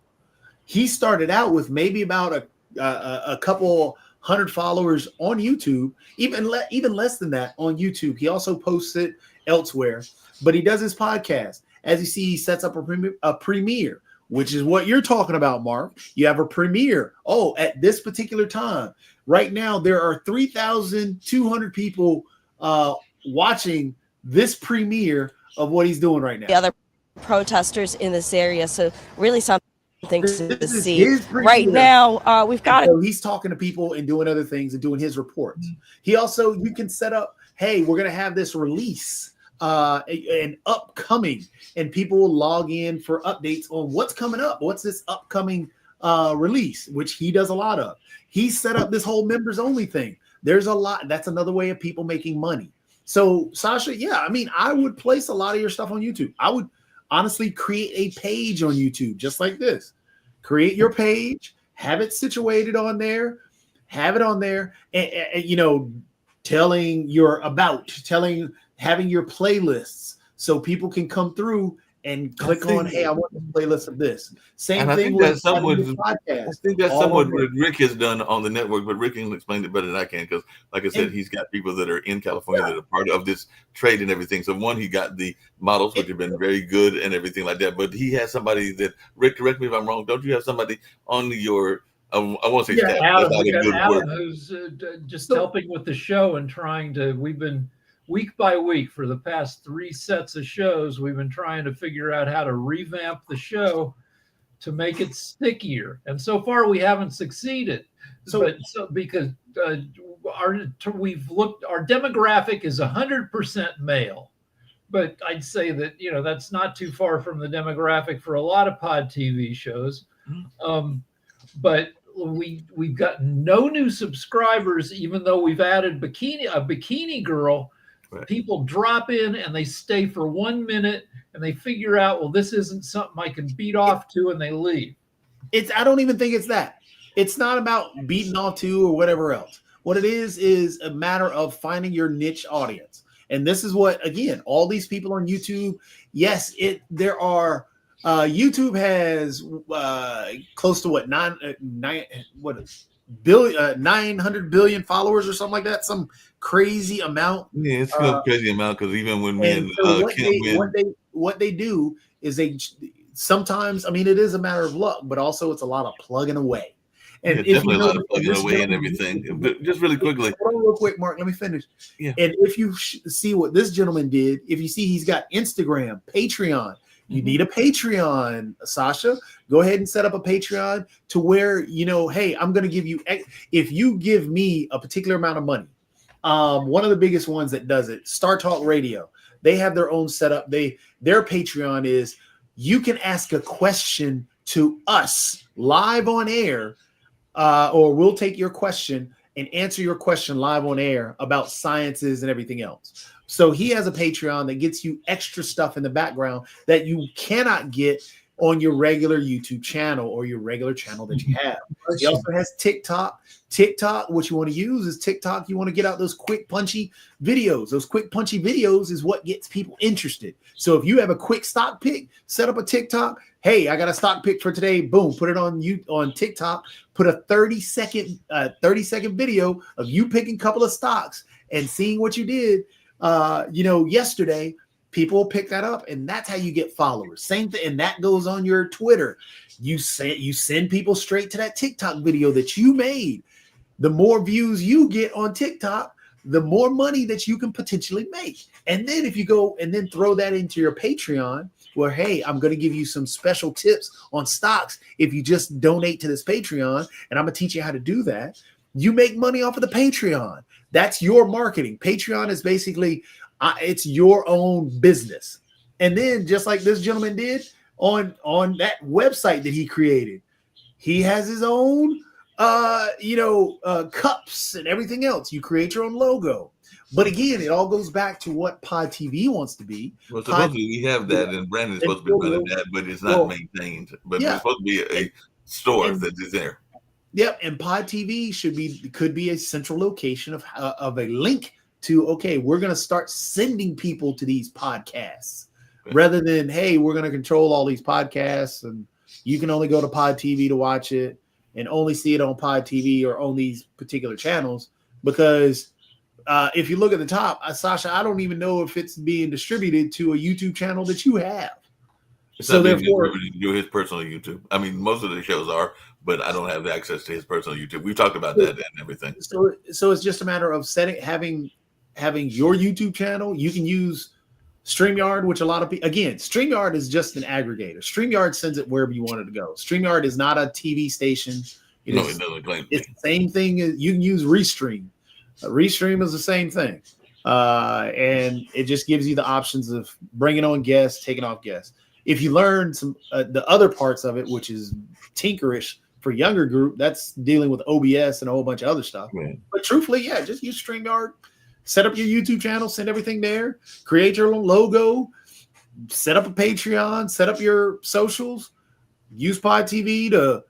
He started out with maybe about a couple hundred followers on YouTube, even less than that on YouTube. He also posts it elsewhere, but he does his podcast. As you see, he sets up a premiere, which is what you're talking about, Mark. You have a premiere. Oh, at this particular time. Right now, there are 3,200 people watching this premiere of what he's doing right now. The other protesters in this area, so really something to see. Right now, we've got so he's talking to people and doing other things and doing his reports. He also, you can set up, hey, we're going to have this release and upcoming, and people will log in for updates on what's coming up. What's this upcoming release, which he does a lot of. He set up this whole members only thing. There's a lot. That's another way of people making money. So Sasha, yeah, I mean, I would place a lot of your stuff on YouTube. I would honestly create a page on YouTube just like this. Create your page, have it situated on there, have it on there, and you know, having your playlists so people can come through and click on, hey, I want the playlist of this. Same And I thing think with that's somewhat. podcast. I think that's All somewhat of what it. Rick has done on the network, but Rick can explain it better than I can because, like I said, he's got people that are in California that are part of this trade and everything. So one, he got the models, which have been very good and everything like that. But he has somebody that, Rick, correct me if I'm wrong. Don't you have somebody on your? I won't say staff. Adam, That's not we a got good Adam word. who's just helping with the show and trying to. We've been week by week for the past 3 sets of shows. We've been trying to figure out how to revamp the show to make it stickier, and so far we haven't succeeded. Because we've looked, our demographic is 100% male, but I'd say that that's not too far from the demographic for a lot of pod TV shows. But we've got no new subscribers, even though we've added a bikini girl. Right. People drop in and they stay for 1 minute and they figure out, well, this isn't something I can beat off to, and they leave. I don't even think it's that. It's not about beating off to or whatever else. What it is a matter of finding your niche audience. And this is what, again, all these people on YouTube, yes, there are YouTube has close to 900 billion followers or something like that, some crazy amount. Yeah, it's a crazy amount because even when me and what they do is they sometimes, I mean, it is a matter of luck, but also it's a lot of plugging away. And definitely a lot of plugging away and everything. But just really quickly, hold on real quick, Mark. Let me finish. Yeah. And if you see what this gentleman did, if you see he's got Instagram, Patreon. You need a Patreon, Sasha. Go ahead and set up a Patreon to where, hey, I'm going to give you, if you give me a particular amount of money, one of the biggest ones that does it, Star Talk Radio, they have their own setup. Their Patreon is, you can ask a question to us live on air, or we'll take your question and answer your question live on air about sciences and everything else. So he has a Patreon that gets you extra stuff in the background that you cannot get on your regular YouTube channel or your regular channel that you have. He also has TikTok. TikTok, what you want to use is TikTok. You want to get out those quick, punchy videos. Those quick, punchy videos is what gets people interested. So if you have a quick stock pick, set up a TikTok. Hey, I got a stock pick for today. Boom, put it on TikTok. Put a 30-second video of you picking a couple of stocks and seeing what you did. Yesterday, people pick that up, and that's how you get followers. Same thing, and that goes on your Twitter. You send people straight to that TikTok video that you made. The more views you get on TikTok, the more money that you can potentially make. And then if you go and then throw that into your Patreon, where, hey, I'm going to give you some special tips on stocks if you just donate to this Patreon, and I'm going to teach you how to do that. You make money off of the Patreon. That's your marketing. Patreon is basically, it's your own business. And then just like this gentleman did on that website that he created, he has his own, cups and everything else. You create your own logo. But again, it all goes back to what Pod TV wants to be. Well, supposedly we have that, and Brandon's supposed to be running that, but it's not maintained. But it's supposed to be a store that is there. Yep, and Pod TV could be a central location of a link to, okay, we're going to start sending people to these podcasts rather than, hey, we're going to control all these podcasts and you can only go to Pod TV to watch it and only see it on Pod TV or on these particular channels. Because if you look at the top, Sasha, I don't even know if it's being distributed to a YouTube channel that you have. So therefore, do his personal YouTube. I mean, most of the shows are, but I don't have access to his personal YouTube. We've talked about that and everything. So it's just a matter of having your YouTube channel. You can use StreamYard, which a lot of people, again, StreamYard is just an aggregator. StreamYard sends it wherever you want it to go. StreamYard is not a TV station. It doesn't claim. It's the same thing. You can use Restream. Restream is the same thing. And it just gives you the options of bringing on guests, taking off guests. If you learn some the other parts of it, which is tinkerish for younger group, that's dealing with OBS and a whole bunch of other stuff. Right. But truthfully, just use StreamYard, set up your YouTube channel, send everything there, create your logo, set up a Patreon, set up your socials, use Pod TV to,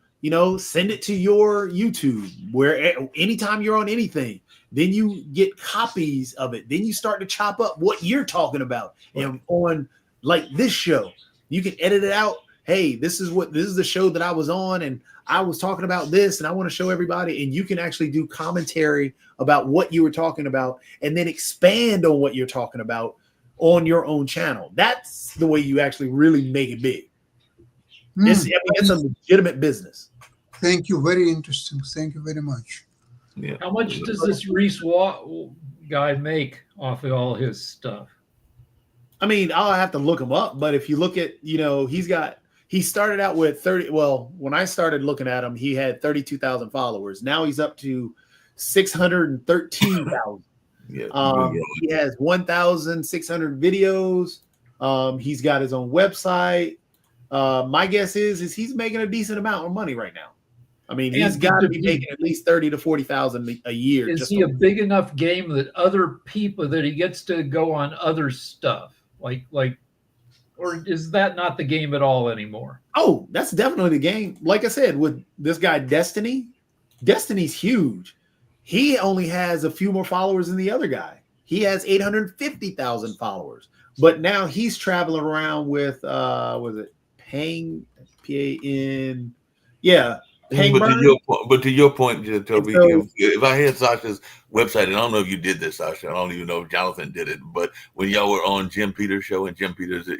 send it to your YouTube where anytime you're on anything, then you get copies of it. Then you start to chop up what you're talking about. Right. And on like this show, You can edit it out. Hey, this is the show that I was on, and I was talking about this, and I want to show everybody. And you can actually do commentary about what you were talking about, and then expand on what you're talking about on your own channel. That's the way you actually really make it big. It's a legitimate business. Thank you. Very interesting. Thank you very much. Yeah. How much does this Reese guy make off of all his stuff? I mean, I'll have to look him up, but if you look at, he started out with 30. Well, when I started looking at him, he had 32,000 followers. Now he's up to 613,000. He has 1,600 videos. He's got his own website. My guess is he's making a decent amount of money right now. I mean, he's got to be making at least 30 to 40,000 a year. Is he a big enough game that other people, that he gets to go on other stuff? Or is that not the game at all anymore? Oh, that's definitely the game. Like I said, with this guy, Destiny's huge. He only has a few more followers than the other guy. He has 850,000 followers. But now he's traveling around with, was it Pang? P-A-N? Yeah. But to your point, Toby, if I had Sasha's website, and I don't know if you did this, Sasha, I don't even know if Jonathan did it, but when y'all were on Jim Peters' show, and Jim Peters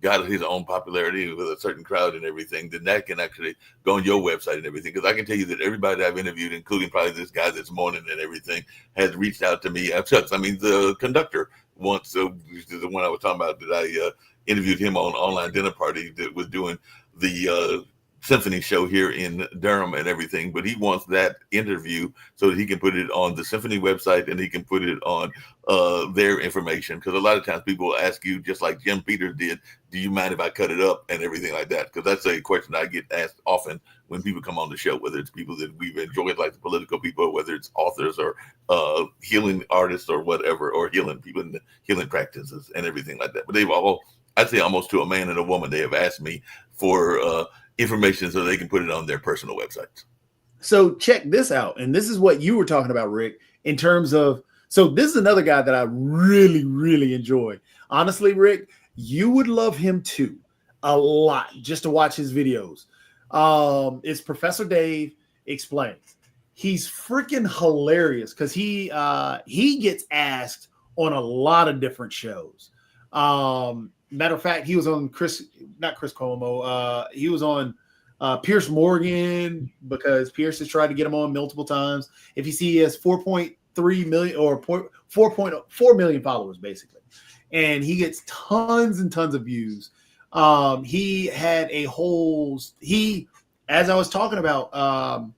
got his own popularity with a certain crowd and everything, then that can actually go on your website and everything. Because I can tell you that everybody that I've interviewed, including probably this guy this morning and everything, has reached out to me. I mean, the conductor once, the one I was talking about, that I interviewed him on Online Dinner Party, that was doing the symphony show here in Durham and everything, but he wants that interview so that he can put it on the symphony website and he can put it on their information. Because a lot of times people will ask you, just like Jim Peters did, do you mind if I cut it up and everything like that? Because that's a question I get asked often when people come on the show, whether it's people that we've enjoyed, like the political people, whether it's authors or healing artists or whatever, or healing people in the healing practices and everything like that. But they've all, I'd say almost to a man and a woman, they have asked me for information so they can put it on their personal websites. So check this out. And this is what you were talking about, Rick, in terms of, so this is another guy that I really, really enjoy. Honestly, Rick, you would love him too, a lot, just to watch his videos. It's Professor Dave Explains. He's freaking hilarious because he gets asked on a lot of different shows. Matter of fact, he was on not Chris Cuomo. He was on Pierce Morgan, because Pierce has tried to get him on multiple times. If you see, he has 4.3 million or 4.4 million followers, basically. And he gets tons and tons of views. He had a whole, as I was talking about,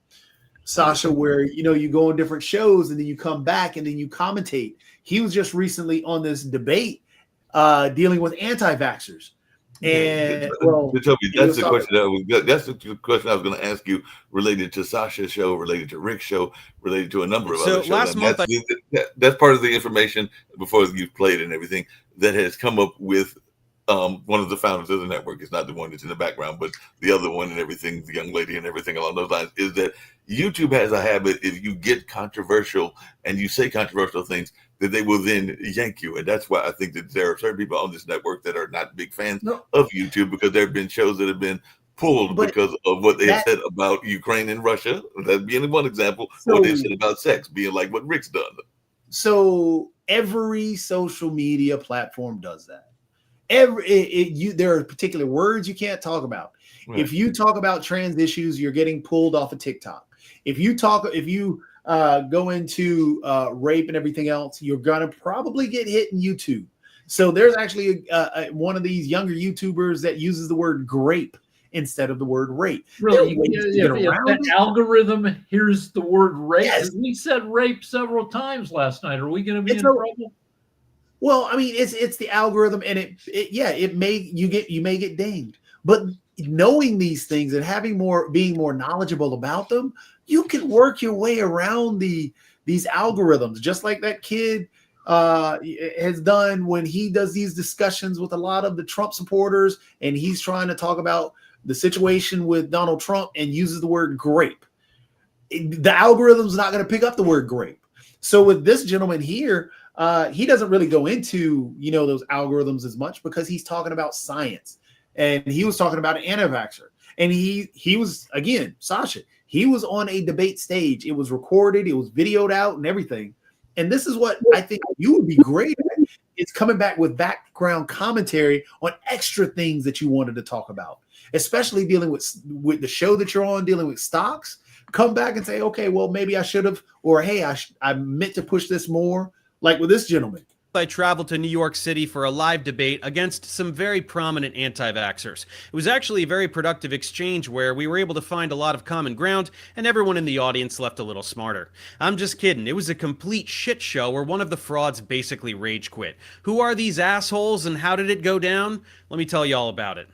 Sasha, where, you go on different shows and then you come back and then you commentate. He was just recently on this debate dealing with anti-vaxxers. And that's the question I was going to ask you, related to Sasha's show, related to Rick's show, related to a number of other shows. Last month, that's part of the information before you've played and everything that has come up with one of the founders of the network. It's not the one that's in the background, but the other one and everything, the young lady and everything along those lines, is that YouTube has a habit, if you get controversial and you say controversial things, that they will then yank you. And that's why I think that there are certain people on this network that are not big fans of YouTube, because there have been shows that have been pulled because of what they have said about Ukraine and Russia. That being one example, or they said about sex, being like what Rick's done. So every social media platform does that. There are particular words you can't talk about. Right. If you talk about trans issues, you're getting pulled off of TikTok. If you go into rape and everything else, you're gonna probably get hit in YouTube. So there's actually one of these younger YouTubers that uses the word grape instead of the word rape. Really? If the algorithm hears the word rape, yes. We said rape several times last night. Are we going to be in trouble? Well, I mean, it's the algorithm, and it may get dinged. But knowing these things and being more knowledgeable about them, you can work your way around these algorithms, just like that kid has done when he does these discussions with a lot of the Trump supporters, and he's trying to talk about the situation with Donald Trump and uses the word grape. The algorithm's not going to pick up the word grape. So with this gentleman here, he doesn't really go into those algorithms as much, because he's talking about science. and he was talking about an anti-vaxxer. And he was, again, Sasha, he was on a debate stage. It was recorded, it was videoed out and everything. And this is what I think you would be great at. It's coming back with background commentary on extra things that you wanted to talk about, especially dealing with the show that you're on, dealing with stocks. Come back and say, okay, well, maybe I should have, or hey, I meant to push this more, like with this gentleman. I traveled to New York City for a live debate against some very prominent anti-vaxxers. It was actually a very productive exchange where we were able to find a lot of common ground and everyone in the audience left a little smarter. I'm just kidding. It was a complete shit show where one of the frauds basically rage quit. Who are these assholes and how did it go down? Let me tell you all about it.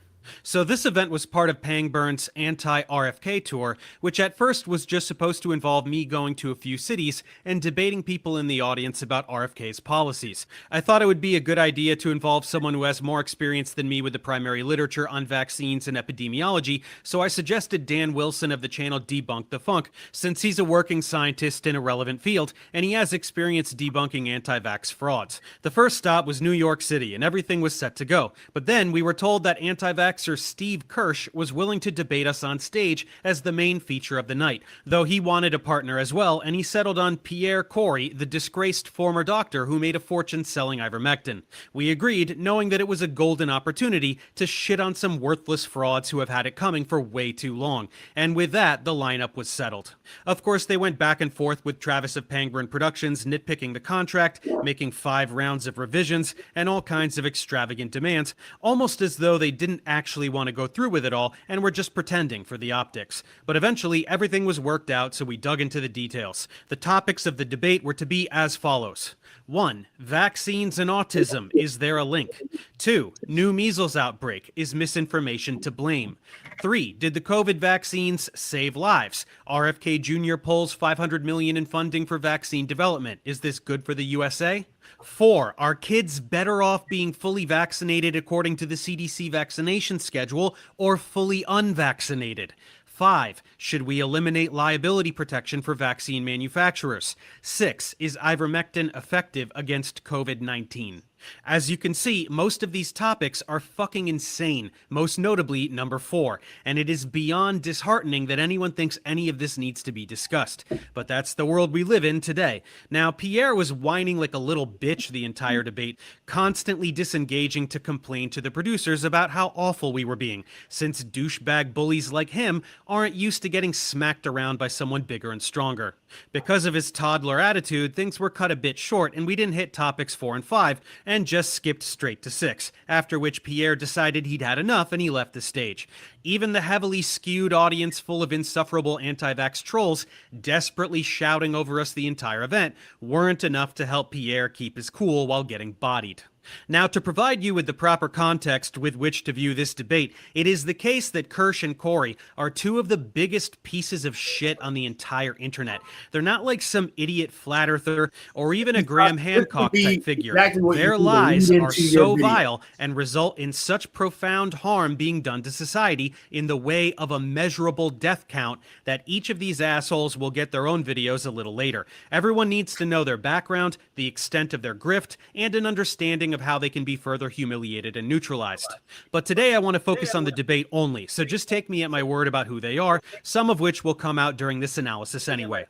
So this event was part of Pangburn anti-RFK tour, which at first was just supposed to involve me going to a few cities and debating people in the audience about RFK's policies. I thought it would be a good idea to involve someone who has more experience than me with the primary literature on vaccines and epidemiology, so I suggested Dan Wilson of the channel Debunk the Funk, since he's a working scientist in a relevant field, and he has experience debunking anti-vax frauds. The first stop was New York City, and everything was set to go, but then we were told that anti-vax Steve Kirsch was willing to debate us on stage as the main feature of the night, though he wanted a partner as well, and he settled on Pierre Kory, the disgraced former doctor who made a fortune selling ivermectin. We agreed, knowing that it was a golden opportunity to shit on some worthless frauds who have had it coming for way too long, and with that, the lineup was settled. Of course, they went back and forth with Travis of Pangburn Productions nitpicking the contract, making 5 rounds of revisions, and all kinds of extravagant demands, almost as though they didn't actually want to go through with it all and were just pretending for the optics. But eventually everything was worked out, so we dug into the details. The topics of the debate were to be as follows. 1. Vaccines and autism. Is there a link? 2. New measles outbreak. Is misinformation to blame? 3. Did the COVID vaccines save lives? RFK Jr. pulls $500 million in funding for vaccine development. Is this good for the USA? 4. Are kids better off being fully vaccinated according to the CDC vaccination schedule or fully unvaccinated? 5. Should we eliminate liability protection for vaccine manufacturers? 6. Is ivermectin effective against COVID-19? As you can see, most of these topics are fucking insane, most notably number 4, and it is beyond disheartening that anyone thinks any of this needs to be discussed. But that's the world we live in today. Now, Pierre was whining like a little bitch the entire debate, constantly disengaging to complain to the producers about how awful we were being, since douchebag bullies like him aren't used to getting smacked around by someone bigger and stronger. Because of his toddler attitude, things were cut a bit short and we didn't hit topics 4 and 5, and just skipped straight to 6, after which Pierre decided he'd had enough and he left the stage. Even the heavily skewed audience full of insufferable anti-vax trolls desperately shouting over us the entire event weren't enough to help Pierre keep his cool while getting bodied. Now, to provide you with the proper context with which to view this debate, it is the case that Kirsch and Kory are 2 of the biggest pieces of shit on the entire internet. They're not like some idiot flat earther or even a Graham Hancock type figure. Their lies are so vile and result in such profound harm being done to society in the way of a measurable death count that each of these assholes will get their own videos a little later. Everyone needs to know their background, the extent of their grift, and an understanding of how they can be further humiliated and neutralized. But today I want to focus on the debate only, so just take me at my word about who they are, some of which will come out during this analysis anyway.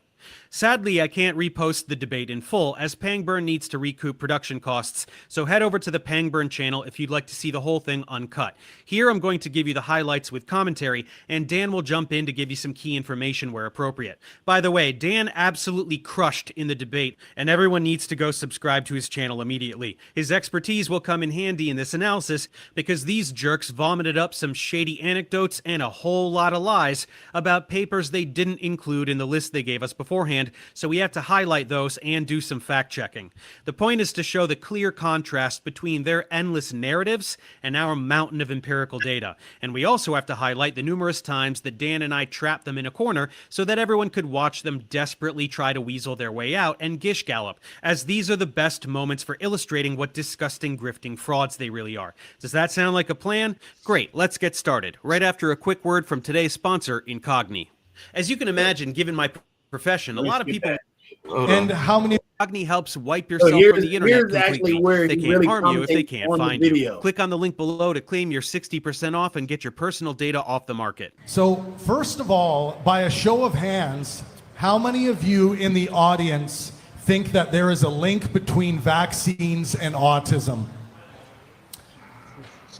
Sadly, I can't repost the debate in full, as Pangburn needs to recoup production costs, so head over to the Pangburn channel if you'd like to see the whole thing uncut. Here I'm going to give you the highlights with commentary, and Dan will jump in to give you some key information where appropriate. By the way, Dan absolutely crushed in the debate, and everyone needs to go subscribe to his channel immediately. His expertise will come in handy in this analysis, because these jerks vomited up some shady anecdotes and a whole lot of lies about papers they didn't include in the list they gave us beforehand, so we have to highlight those and do some fact-checking. The point is to show the clear contrast between their endless narratives and our mountain of empirical data. And we also have to highlight the numerous times that Dan and I trapped them in a corner so that everyone could watch them desperately try to weasel their way out and gish gallop, as these are the best moments for illustrating what disgusting grifting frauds they really are. Does that sound like a plan? Great, let's get started, right after a quick word from today's sponsor, Incogni. As you can imagine, given my profession, a lot of people And how many? Cogni helps wipe yourself from the internet completely. Where They he can't really harm you if they can't on the find you. video. Click on the link below to claim your 60% off and get your personal data off the market. So first of all, by a show of hands, how many of you in the audience think that there is a link between vaccines and autism?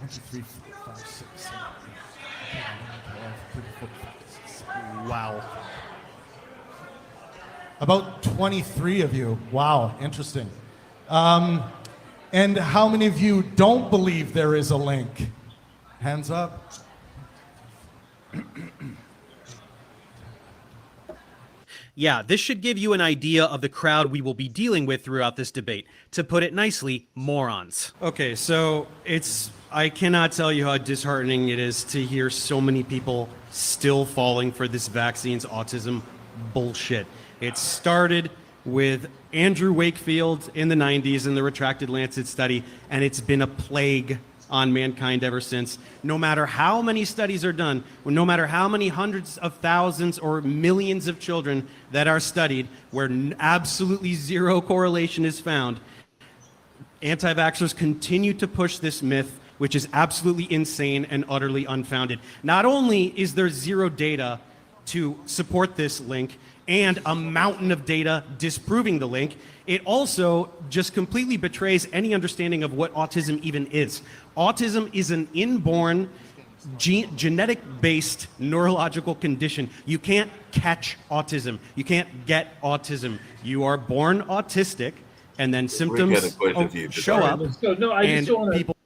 1, 2, 3, 4, 5, 6, 7, 8, 9, 10, 11, 12, 13, 14, 15, 16. Wow. About 23 of you. Wow, interesting. And how many of you don't believe there is a link? Hands up. Yeah, this should give you an idea of the crowd we will be dealing with throughout this debate. To put it nicely, morons. Okay, so I cannot tell you how disheartening it is to hear so many people still falling for this vaccine's autism bullshit. It started with Andrew Wakefield in the 90s in the retracted Lancet study, and it's been a plague on mankind ever since. No matter how many studies are done, no matter how many hundreds of thousands or millions of children that are studied, where absolutely zero correlation is found, anti-vaxxers continue to push this myth, which is absolutely insane and utterly unfounded. Not only is there zero data to support this link, and a mountain of data disproving the link, it also just completely betrays any understanding of what autism even is. Autism is an inborn, genetic-based neurological condition. You can't catch autism. You can't get autism. You are born autistic, and then symptoms show up. So, no, I just want to. People.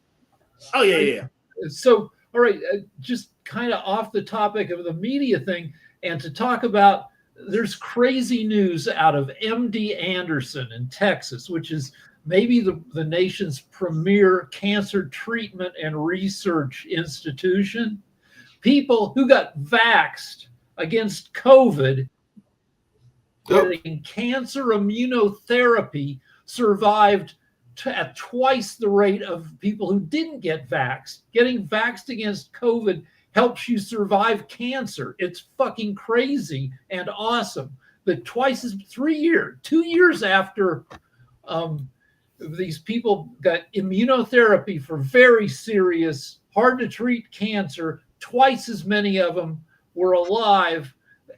Oh, yeah. So, all right, just kind of off the topic of the media thing, and to talk about. There's crazy news out of MD Anderson in Texas, which is maybe the nation's premier cancer treatment and research institution. People who got vaxxed against COVID, getting cancer immunotherapy, survived at twice the rate of people who didn't get vaxxed. Getting vaxxed against COVID helps you survive cancer. It's fucking crazy and awesome. But 2 years after these people got immunotherapy for very serious, hard to treat cancer, twice as many of them were alive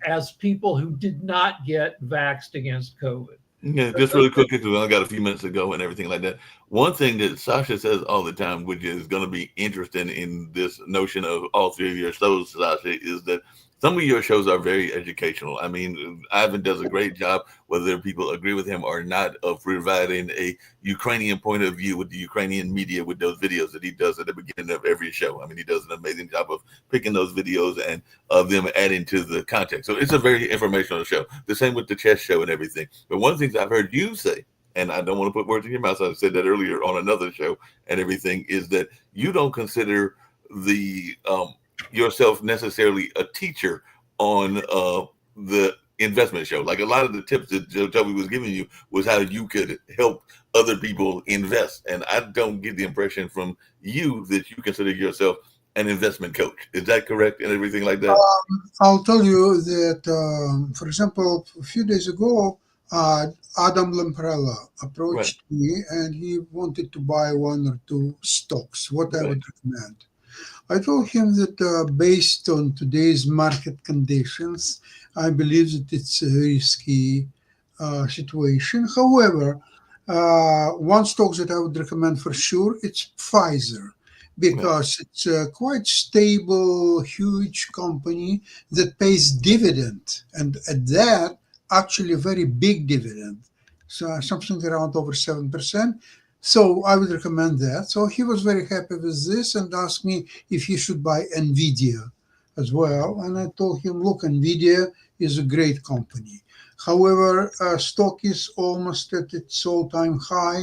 as people who did not get vaxxed against COVID. Yeah, just really quick, because we only got a few minutes to go and everything like that. One thing that Sasha says all the time, which is going to be interesting in this notion of all three of your shows, Sasha, is that some of your shows are very educational. I mean, Ivan does a great job, whether people agree with him or not, of providing a Ukrainian point of view with the Ukrainian media with those videos that he does at the beginning of every show. I mean, he does an amazing job of picking those videos and of them adding to the context. So it's a very informational show. The same with the chess show and everything. But one of the things I've heard you say, and I don't want to put words in your mouth, so I said that earlier on another show and everything, is that you don't consider the yourself necessarily a teacher on the investment show. Like a lot of the tips that Toby was giving you was how you could help other people invest. And I don't get the impression from you that you consider yourself an investment coach. Is that correct and everything like that? I'll tell you that, for example, a few days ago, Adam Lamprella approached me and he wanted to buy 1 or 2 stocks. What I would recommend. I told him that based on today's market conditions, I believe that it's a risky situation. However, one stock that I would recommend for sure, it's Pfizer, because it's a quite stable, huge company that pays dividend. And at that, actually a very big dividend. So something around over 7%. So I would recommend that. So he was very happy with this and asked me if he should buy NVIDIA as well. And I told him, look, NVIDIA is a great company. However, stock is almost at its all-time high.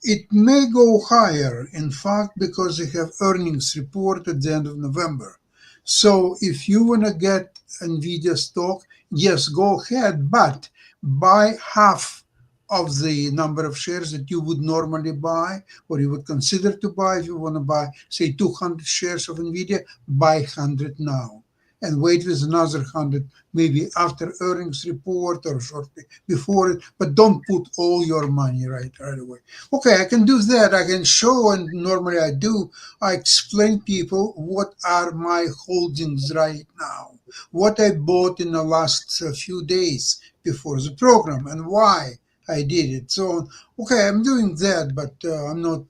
It may go higher, in fact, because they have earnings report at the end of November. So if you want to get NVIDIA stock, yes, go ahead, but buy half of the number of shares that you would normally buy or you would consider to buy. If you want to buy, say, 200 shares of NVIDIA, buy 100 now. and wait with another 100, maybe after earnings report or shortly before it, but don't put all your money right away. Okay, I can do that. I can show, and normally I do. I explain people what are my holdings right now, what I bought in the last few days before the program, and why I did it. So, okay, I'm doing that, but I'm not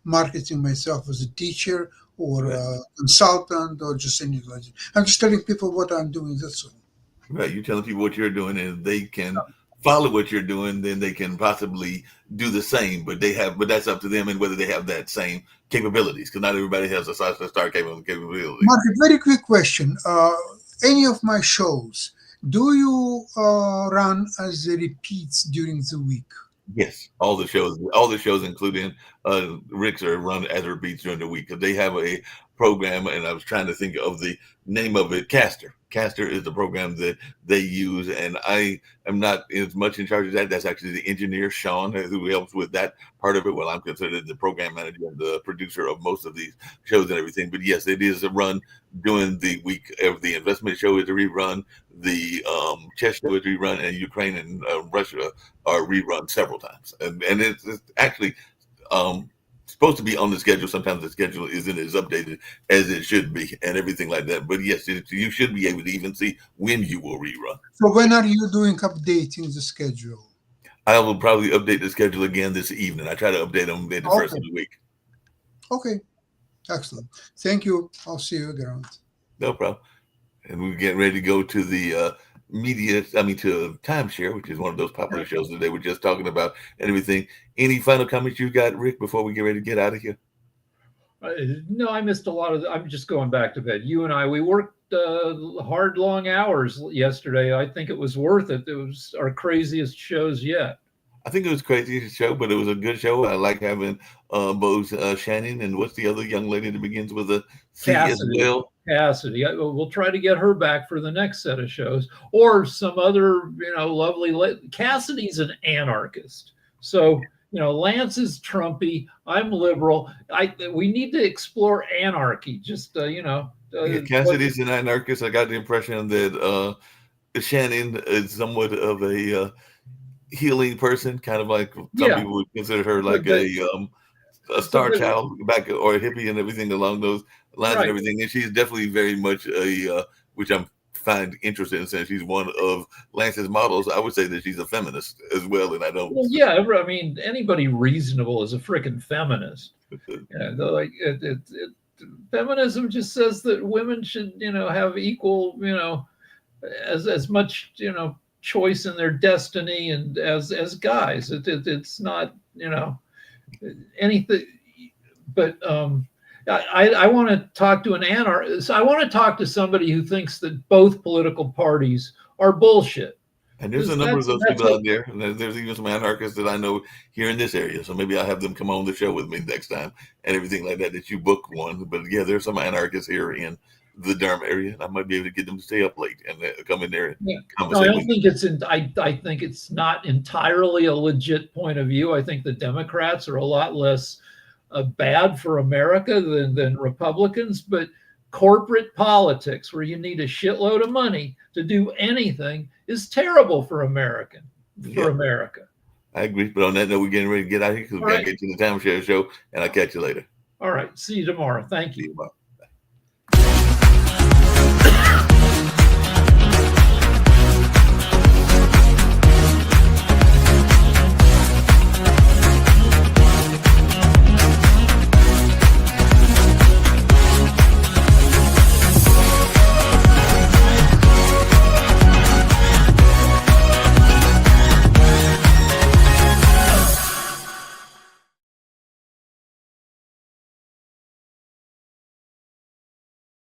marketing myself as a teacher or a consultant or just anything like that. I'm just telling people what I'm doing, that's all. Right. You're telling people what you're doing, and they can follow what you're doing, then they can possibly do the same. But that's up to them and whether they have that same capabilities, because not everybody has a star capability. Mark, a very quick question. Any of my shows, do you run as the repeats during the week? Yes, all the shows, including Rick's, are run as repeats during the week because they have a program, and I was trying to think of the name of it. Caster is the program that they use, and I am not as much in charge of that. That's actually the engineer Sean who helps with that part of it. Well, I'm considered the program manager and the producer of most of these shows and everything. But yes, it is a run during the week. The investment show is a rerun. The chess show is rerun, and Ukraine and Russia are rerun several times, and it's actually supposed to be on the schedule. Sometimes the schedule isn't as updated as it should be and everything like that. But yes, you should be able to even see when you will rerun. So when are you doing updating the schedule? I will probably update the schedule again this evening. I try to update them at the first of the week. Okay. Excellent. Thank you. I'll see you around. No problem. And we're getting ready to go to the to Timeshare, which is one of those popular shows that they were just talking about and everything. Any final comments you got, Rick, before we get ready to get out of here? No, I missed a lot of I'm just going back to bed. You and we worked hard, long hours yesterday. I think it was worth it. It was our craziest shows yet. I think it was crazy show, but it was a good show. I like having both Shannon and what's the other young lady that begins with a C as well? Cassidy. We'll try to get her back for the next set of shows, or some other, lovely. Cassidy's an anarchist, so Lance is Trumpy. I'm liberal. We need to explore anarchy. Just Cassidy's an anarchist. I got the impression that Shannon is somewhat of a healing person, kind of like some people would consider her like a star child back, or a hippie and everything along those lines and everything. And she's definitely very much which I'm find interesting, since she's one of Lance's models. I would say that she's a feminist as well, and I don't. Well, yeah, I mean, anybody reasonable is a freaking feminist. Feminism just says that women should, have equal, as much, choice in their destiny and as guys. It's not, anything. But I want to talk to an anarchist. I want to talk to somebody who thinks that both political parties are bullshit. And there's a number of those people out there. And there's even some anarchists that I know here in this area. So maybe I'll have them come on the show with me next time and everything like that, that you book one. But yeah, there's some anarchists here in the Durham area. I might be able to get them to stay up late and come in there and conversate. No, I don't think I think it's not entirely a legit point of view. I think the Democrats are a lot less bad for America than Republicans, but corporate politics, where you need a shitload of money to do anything, is terrible for America. I agree. But on that note, we're getting ready to get out of here because we got to get to the Timeshare show, and I'll catch you later. All right. See you tomorrow. Thank you. Bye.